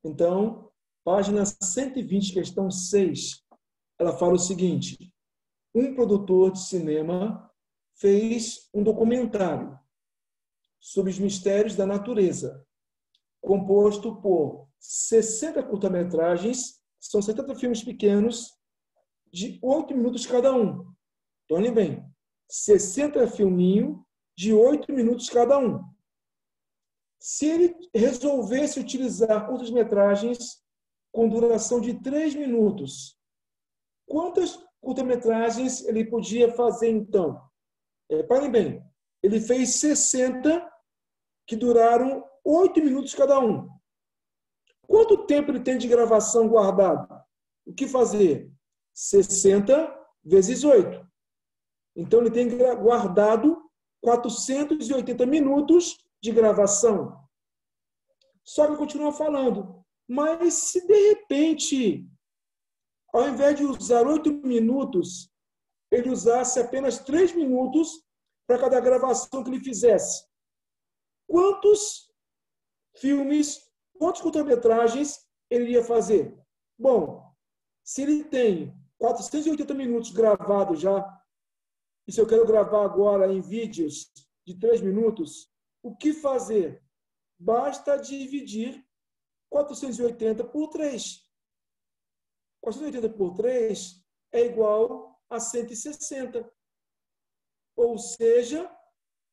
Então, página 120, questão 6, ela fala o seguinte: um produtor de cinema fez um documentário sobre os mistérios da natureza, composto por 60 curta-metragens, são 70 filmes pequenos, de 8 minutos cada um. Então, olhem bem, 60 filminhos de 8 minutos cada um. Se ele resolvesse utilizar curtas-metragens com duração de 3 minutos, quantas curta-metragens ele podia fazer, então? Parem bem, ele fez 60 que duraram 8 minutos cada um. Quanto tempo ele tem de gravação guardado? O que fazer? 60 vezes 8. Então, ele tem guardado 480 minutos de gravação. Só que continua falando. Mas se, de repente, ao invés de usar 8 minutos, ele usasse apenas 3 minutos para cada gravação que ele fizesse, quantos filmes, quantas curta-metragens ele iria fazer? Bom, se ele tem 480 minutos gravados já, e se eu quero gravar agora em vídeos de 3 minutos, o que fazer? Basta dividir 480 por 3. 480 por 3 é igual a 160. Ou seja,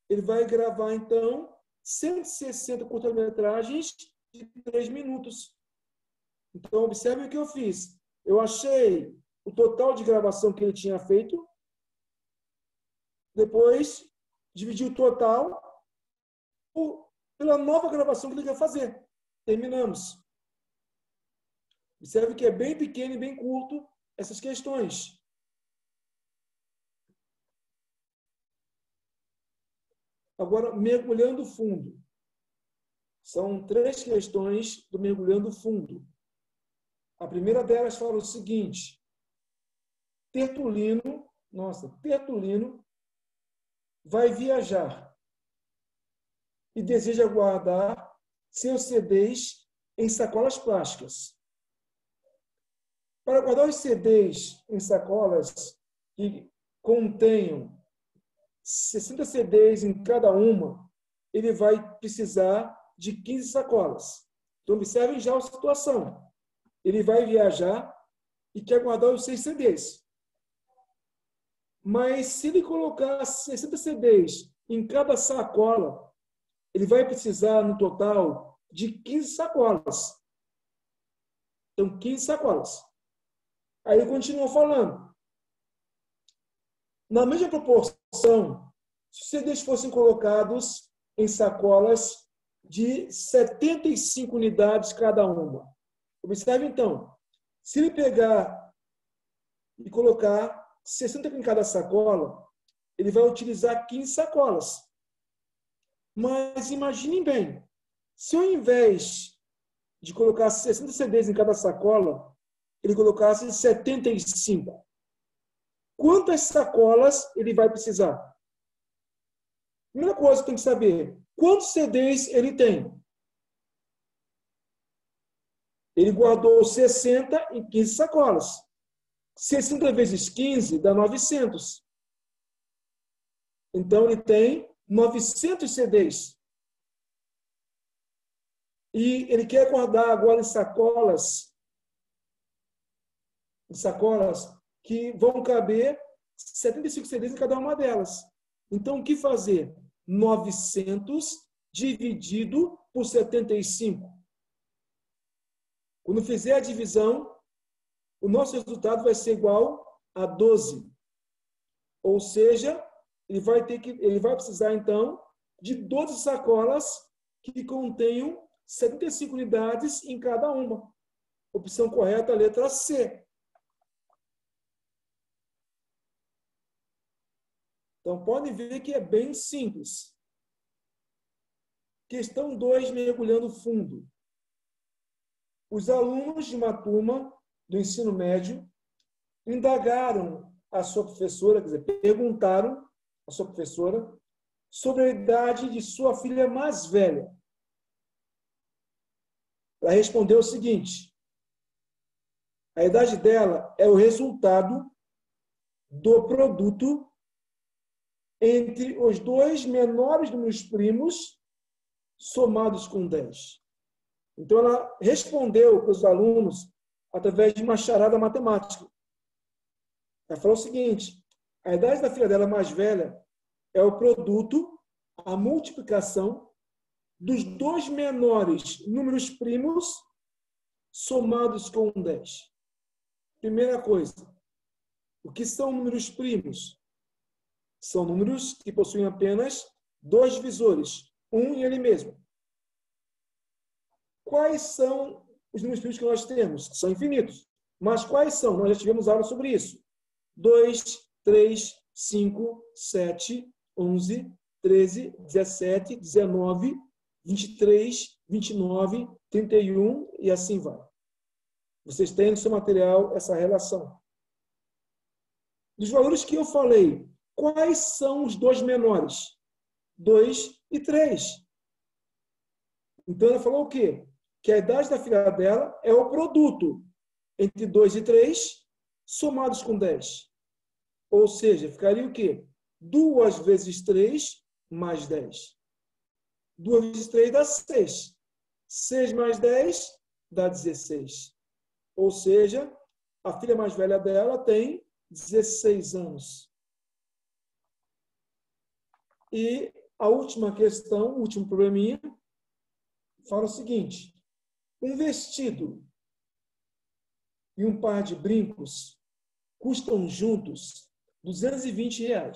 ele vai gravar, então, 160 curta-metragens de 3 minutos. Então, observe o que eu fiz. Eu achei o total de gravação que ele tinha feito, depois dividi o total pela nova gravação que ele quer fazer. Terminamos. Observe que é bem pequeno e bem curto essas questões. Agora, mergulhando fundo. São 3 questões do mergulhando fundo. A primeira delas fala o seguinte: Tertulino vai viajar e deseja guardar seus CDs em sacolas plásticas. Para guardar os CDs em sacolas que contenham 60 CDs em cada uma, ele vai precisar de 15 sacolas. Então, observem já a situação. Ele vai viajar e quer guardar os 6 CDs. Mas, se ele colocar 60 CDs em cada sacola, ele vai precisar, no total, de 15 sacolas. Então, 15 sacolas. Aí ele continua falando. Na mesma proporção, se os CDs fossem colocados em sacolas de 75 unidades cada uma. Observe, então, se ele pegar e colocar 60 em cada sacola, ele vai utilizar 15 sacolas. Mas imaginem bem, se ao invés de colocar 60 CDs em cada sacola, ele colocasse 75, quantas sacolas ele vai precisar? Primeira coisa que tem que saber, quantos CDs ele tem? Ele guardou 60 em 15 sacolas. 60 vezes 15 dá 900. Então, ele tem 900 CDs. E ele quer guardar agora em sacolas que vão caber 75 CDs em cada uma delas. Então, o que fazer? 900 dividido por 75. Quando fizer a divisão, o nosso resultado vai ser igual a 12. Ou seja, ele vai precisar, então, de 12 sacolas que contenham 75 unidades em cada uma. Opção correta, a letra C. Então, podem ver que é bem simples. Questão 2, mergulhando fundo. Os alunos de uma turma do ensino médio indagaram a sua professora, quer dizer, perguntaram à sua professora sobre a idade de sua filha mais velha. Ela respondeu o seguinte: a idade dela é o resultado do produto entre os dois menores números primos somados com 10. Então, ela respondeu para os alunos através de uma charada matemática. Ela falou o seguinte: a idade da filha dela mais velha é o produto, a multiplicação dos dois menores números primos somados com 10. Primeira coisa, o que são números primos? São números que possuem apenas dois divisores, um e ele mesmo. Quais são os números primos que nós temos? São infinitos. Mas quais são? Nós já tivemos aula sobre isso. 2, 3, 5, 7, 11, 13, 17, 19, 23, 29, 31 e assim vai. Vocês têm no seu material essa relação. Dos valores que eu falei, quais são os dois menores? 2 e 3. Então, ela falou o quê? Que a idade da filha dela é o produto entre 2 e 3 somados com 10. Ou seja, ficaria o quê? 2 vezes 3 mais 10. 2 vezes 3 dá 6. 6 mais 10 dá 16. Ou seja, a filha mais velha dela tem 16 anos. E a última questão, o último probleminha, fala o seguinte: um vestido e um par de brincos custam juntos R$220.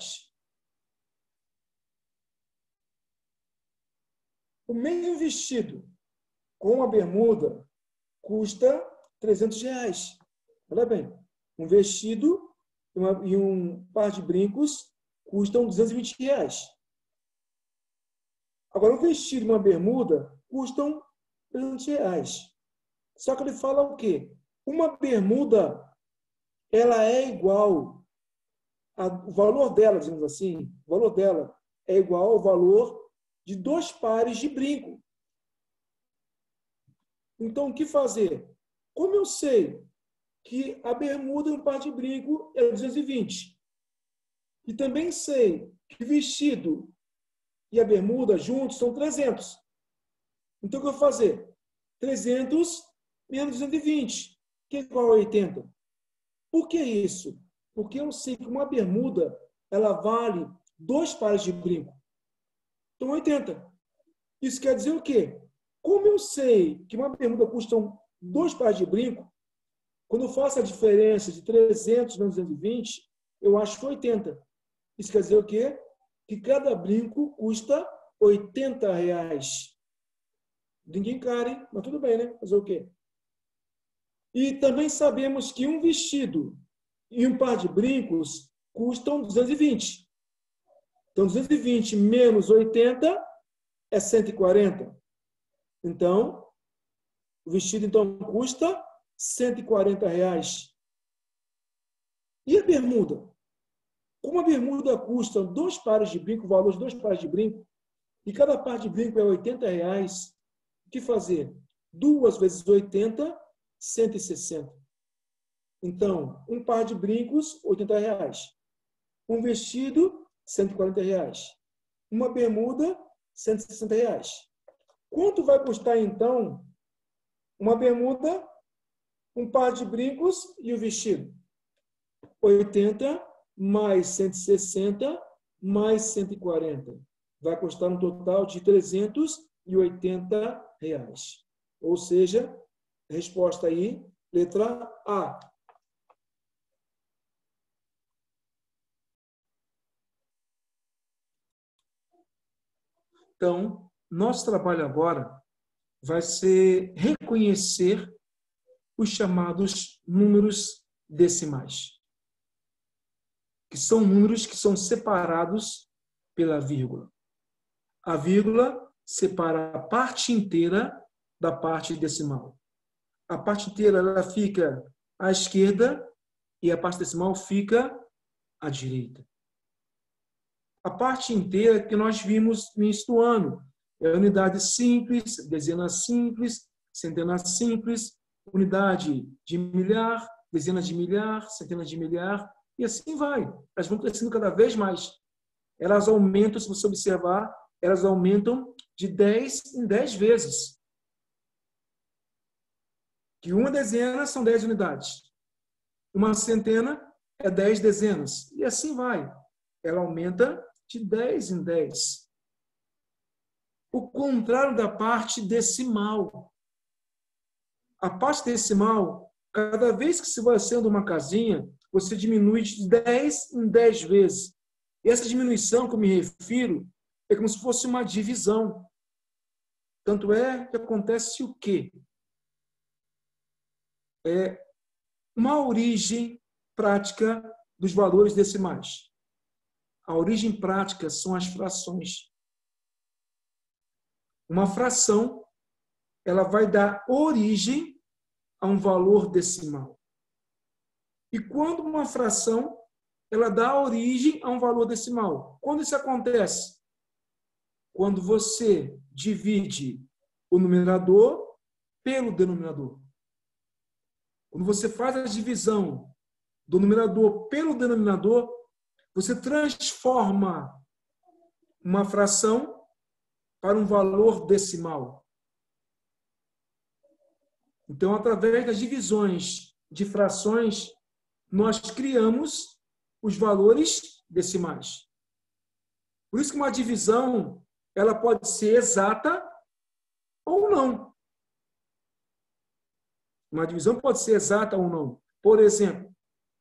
O mesmo vestido com a bermuda custa R$300. Olha bem, um vestido e um par de brincos custam R$220. Agora, um vestido e uma bermuda custam R$300. Só que ele fala o quê? Uma bermuda, ela é igual, o valor dela, digamos assim, o valor dela é igual ao valor de 2 pares de brinco. Então, o que fazer? Como eu sei que a bermuda e um par de brinco é 220, e também sei que o vestido e a bermuda juntos são 300. Então, o que eu vou fazer? 300 menos 220, que é igual a 80. Por que isso? Porque eu sei que uma bermuda ela vale 2 pares de brinco. Então, 80. Isso quer dizer o quê? Como eu sei que uma bermuda custa 2 pares de brinco, quando eu faço a diferença de 300 menos 220, eu acho 80. Isso quer dizer o quê? Que cada brinco custa R$80. Ninguém caro, hein? Mas tudo bem, né? Fazer o quê? E também sabemos que um vestido e um par de brincos custam 220. Então, 220 menos 80 é 140. Então, o vestido então custa R$140. E a bermuda? Como a bermuda custa 2 pares de brinco, o valor de 2 pares de brinco, e cada par de brinco é R$80, o que fazer? 2 vezes 80, 160. Então, um par de brincos, R$80. Um vestido, R$140. Uma bermuda, R$160. Quanto vai custar, então, uma bermuda, um par de brincos e o vestido? 80 mais 160 mais 140. Vai custar um total de R$380. Ou seja, resposta aí, letra A. Então, nosso trabalho agora vai ser reconhecer os chamados números decimais, que são números que são separados pela vírgula. A vírgula separa a parte inteira da parte decimal. A parte inteira ela fica à esquerda e a parte decimal fica à direita. A parte inteira que nós vimos no início do ano é a unidade simples, dezena simples, centena simples, unidade de milhar, dezenas de milhar, centenas de milhar, e assim vai. Elas vão crescendo cada vez mais. Elas aumentam, se você observar, elas aumentam de 10 em 10 vezes. Que uma dezena são 10 unidades. Uma centena é 10 dezenas. E assim vai. Ela aumenta de 10 em 10. O contrário da parte decimal. A parte decimal, cada vez que você vai sendo uma casinha, você diminui de 10 em 10 vezes. E essa diminuição que eu me refiro é como se fosse uma divisão. Tanto é que acontece o quê? É uma origem prática dos valores decimais. A origem prática são as frações. Uma fração, ela vai dar origem a um valor decimal. E quando uma fração, ela dá origem a um valor decimal. Quando isso acontece? Quando você divide o numerador pelo denominador. Quando você faz a divisão do numerador pelo denominador, você transforma uma fração para um valor decimal. Então, através das divisões de frações, nós criamos os valores decimais. Por isso que uma divisão, ela pode ser exata ou não. Uma divisão pode ser exata ou não. Por exemplo,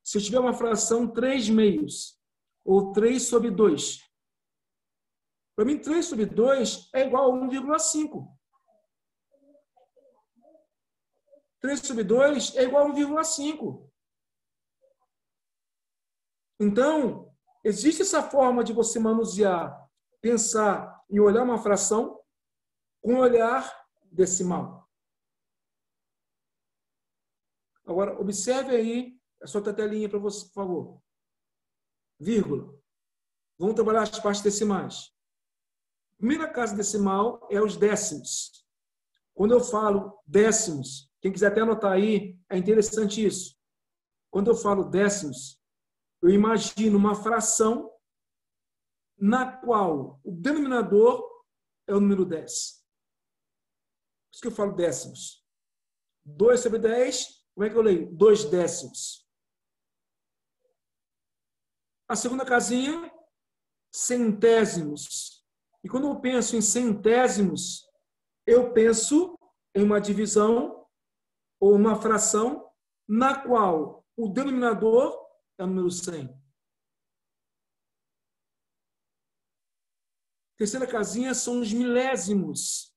se eu tiver uma fração 3/2 ou 3/2, para mim 3/2 é igual a 1,5. 3/2 é igual a 1,5. Então, existe essa forma de você manusear, pensar e olhar uma fração com olhar decimal. Agora, observe aí a sua telinha para você, por favor. Vírgula. Vamos trabalhar as partes decimais. A primeira casa decimal é os décimos. Quando eu falo décimos, quem quiser até anotar aí, é interessante isso. Quando eu falo décimos, eu imagino uma fração na qual o denominador é o número 10. Por isso que eu falo décimos. 2/10, como é que eu leio? 2 décimos. A segunda casinha, centésimos. E quando eu penso em centésimos, eu penso em uma divisão ou uma fração na qual o denominador é o número 100. Terceira casinha são os milésimos.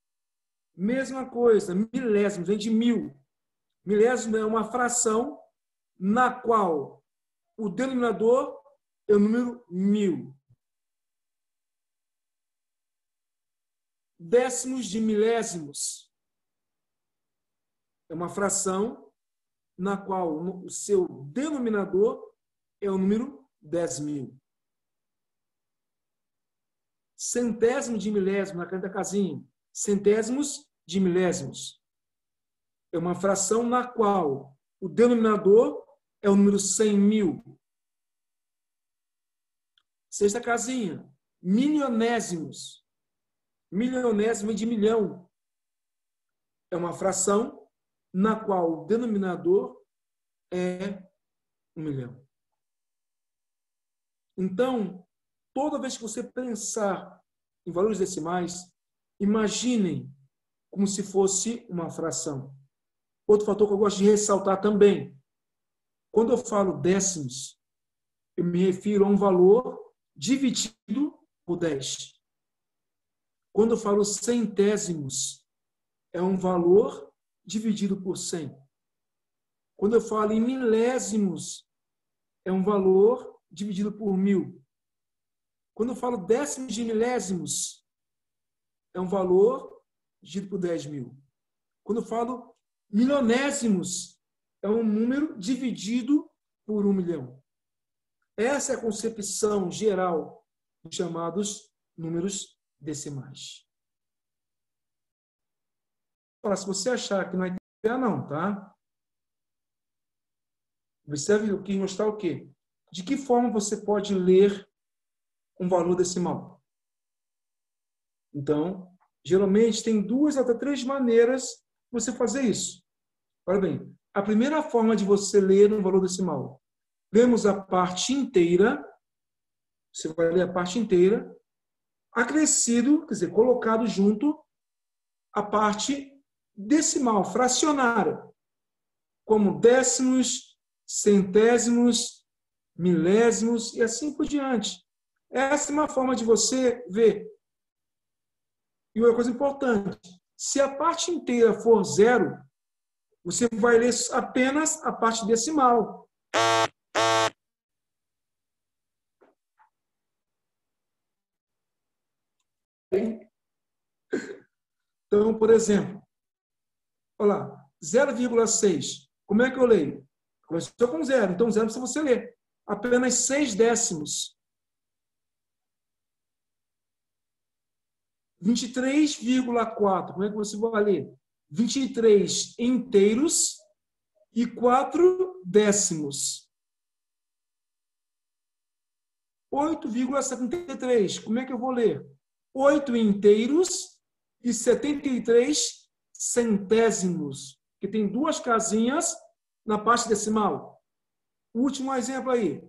Mesma coisa, milésimos, vem de 1000. Milésimo é uma fração na qual o denominador é o número 1000. Décimos de milésimos é uma fração na qual o seu denominador é o número 10.000. Centésimo de milésimo, na quinta casinha. Centésimos de milésimos. É uma fração na qual o denominador é o número 100.000. Sexta casinha. Milionésimos. Milionésimo de milhão. É uma fração na qual o denominador é 1 milhão. Então, toda vez que você pensar em valores decimais, imaginem como se fosse uma fração. Outro fator que eu gosto de ressaltar também. Quando eu falo décimos, eu me refiro a um valor dividido por 10. Quando eu falo centésimos, é um valor dividido por 100. Quando eu falo em milésimos, é um valor dividido por 1000. Quando eu falo décimos de milésimos, é um valor dividido por 10.000. Quando eu falo milionésimos, é um número dividido por 1 milhão. Essa é a concepção geral dos chamados números decimais. falar. Se você achar que não vai ter, não, tá? Observe o que mostrar o quê? De que forma você pode ler um valor decimal? Então, geralmente tem 2 até 3 maneiras de você fazer isso. Olha bem, a primeira forma de você ler um valor decimal. Lemos a parte inteira, você vai ler a parte inteira, acrescido, quer dizer, colocado junto a parte decimal, fracionária, como décimos, centésimos, milésimos e assim por diante. Essa é uma forma de você ver. E uma coisa importante, se a parte inteira for 0, você vai ler apenas a parte decimal. Então, por exemplo, olha lá, 0,6. Como é que eu leio? Começou com 0, então 0 precisa você ler. Apenas 6 décimos. 23,4. Como é que você vai ler? 23 inteiros e 4 décimos. 8,73. Como é que eu vou ler? 8 inteiros e 73 centésimos. Que tem 2 casinhas na parte decimal. Último exemplo aí.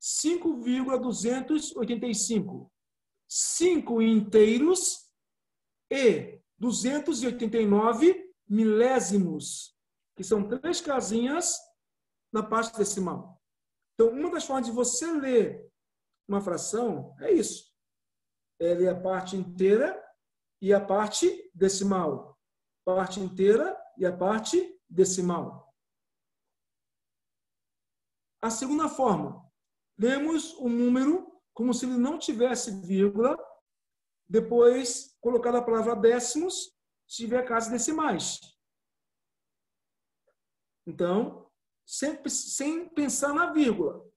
5,285. 5 inteiros e 289 milésimos, que são 3 casinhas na parte decimal. Então, uma das formas de você ler uma fração é isso. É ler a parte inteira e a parte decimal. Parte inteira e a parte decimal. A segunda forma, lemos o número como se ele não tivesse vírgula, depois colocar a palavra décimos, se tiver casas decimais. Então, sempre sem pensar na vírgula.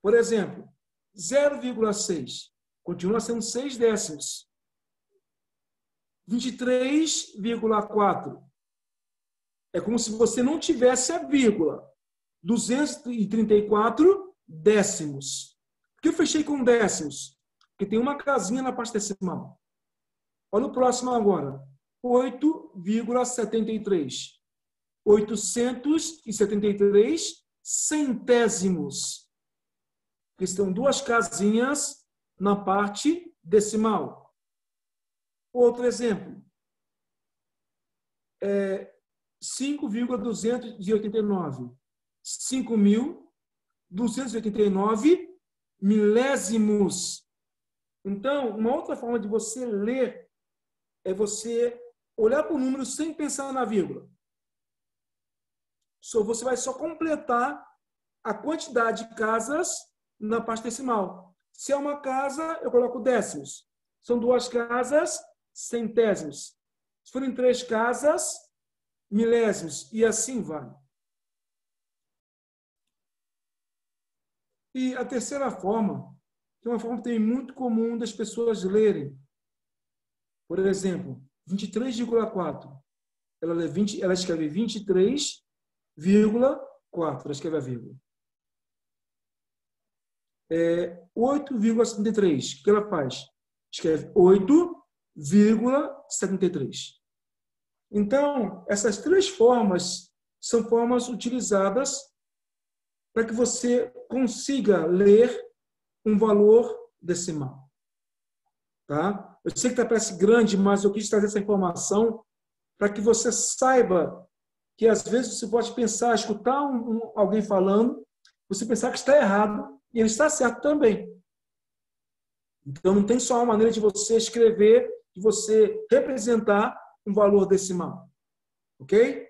Por exemplo, 0,6 continua sendo 6 décimos. 23,4 é como se você não tivesse a vírgula. 234 décimos. Por que eu fechei com décimos? Porque tem uma casinha na parte decimal. Olha o próximo agora. 8,73. 873 centésimos. Que estão 2 casinhas na parte decimal. Outro exemplo. 5,289. 5.289 milésimos. Então, uma outra forma de você ler é você olhar para o número sem pensar na vírgula. Você vai só completar a quantidade de casas na parte decimal. Se é uma casa, eu coloco décimos. São 2 casas, centésimos. Se forem 3 casas, milésimos. E assim vai. E a terceira forma, que é uma forma também muito comum das pessoas lerem. Por exemplo, 23,4. Ela escreve 23,4. Ela escreve a vírgula. 8,73. O que ela faz? Escreve 8,73. Então, essas 3 formas são formas utilizadas para que você consiga ler um valor decimal. Tá? Eu sei que parece grande, mas eu quis trazer essa informação para que você saiba que, às vezes, você pode pensar, escutar alguém falando, você pensar que está errado e ele está certo também. Então, não tem só uma maneira de você escrever, de você representar um valor decimal. Ok?